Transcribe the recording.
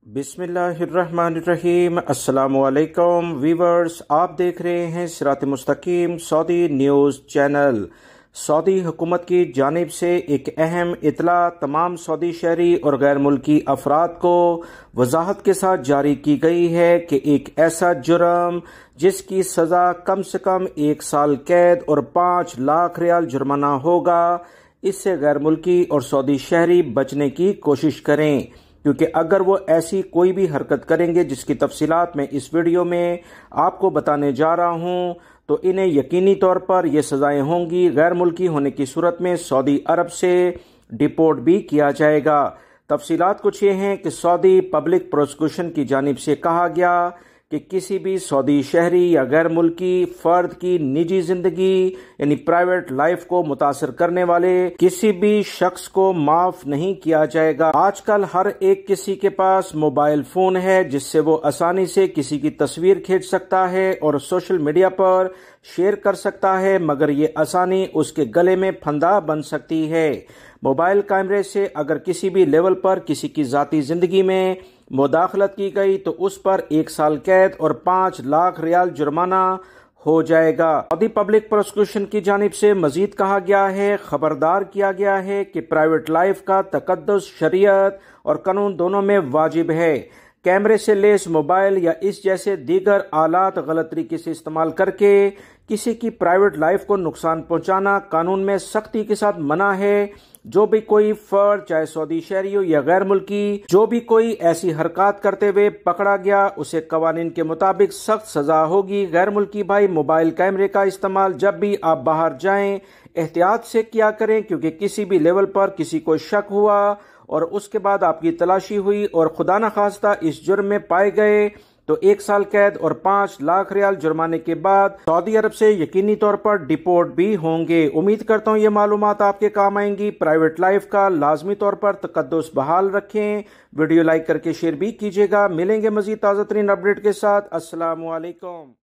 बिस्मिल्लाहिर्रहमानिर्रहीम। अस्सलामु अलैकुम वीवर्स, आप देख रहे हैं सिरात मुस्तकीम सऊदी न्यूज़ चैनल। सऊदी हुकूमत की जानिब से एक अहम इतला तमाम सऊदी शहरी और गैर मुल्की अफराद को वजाहत के साथ जारी की गई है कि एक ऐसा जुर्म जिसकी सज़ा कम से कम 1 साल कैद और 5 लाख रियाल जुर्माना होगा, इससे गैर मुल्की और सऊदी शहरी बचने की कोशिश करें, क्योंकि अगर वो ऐसी कोई भी हरकत करेंगे जिसकी तफसीलात मैं इस वीडियो में आपको बताने जा रहा हूं, तो इन्हें यकीनी तौर पर यह सजाएं होंगी। गैर मुल्की होने की सूरत में सऊदी अरब से डिपोर्ट भी किया जाएगा। तफसीलात कुछ ये हैं कि सऊदी पब्लिक प्रोसिक्यूशन की जानिब से कहा गया कि किसी भी सऊदी शहरी या गैर मुल्की फर्द की निजी जिंदगी यानी प्राइवेट लाइफ को मुतासर करने वाले किसी भी शख्स को माफ नहीं किया जाएगा। आजकल हर एक किसी के पास मोबाइल फोन है जिससे वो आसानी से किसी की तस्वीर खींच सकता है और सोशल मीडिया पर शेयर कर सकता है, मगर ये आसानी उसके गले में फंदा बन सकती है। मोबाइल कैमरे से अगर किसी भी लेवल पर किसी की जाती जिंदगी में मुदाखलत की गई तो उस पर 1 साल कैद और 5 लाख रियाल जुर्माना हो जाएगा। सऊदी पब्लिक प्रोसिक्यूशन की जानिब से मजीद कहा गया है, खबरदार किया गया है कि प्राइवेट लाइफ का तकद्दुस शरीयत और कानून दोनों में वाजिब है। कैमरे से लेस मोबाइल या इस जैसे दीगर आलात गलत तरीके से इस्तेमाल करके किसी की प्राइवेट लाइफ को नुकसान पहुंचाना कानून में सख्ती के साथ मना है। जो भी कोई फर्द, चाहे सऊदी शहरी हो या गैर मुल्की, जो भी कोई ऐसी हरकत करते हुए पकड़ा गया उसे कवानीन के मुताबिक सख्त सजा होगी। गैर मुल्की भाई, मोबाइल कैमरे का इस्तेमाल जब भी आप बाहर जाएं एहतियात से किया करें, क्योंकि किसी भी लेवल पर किसी को शक हुआ और उसके बाद आपकी तलाशी हुई और खुदा न खास्ता इस जुर्म में पाए गए तो 1 साल कैद और 5 लाख रियाल जुर्माने के बाद सऊदी अरब से यकीनी तौर पर डिपोर्ट भी होंगे। उम्मीद करता हूँ ये मालूमात आपके काम आएंगी। प्राइवेट लाइफ का लाजमी तौर पर तकद्दुस बहाल रखें। वीडियो लाइक करके शेयर भी कीजिएगा। मिलेंगे मजीद ताज़ा तरीन अपडेट के साथ। अस्सलामु अलैकुम।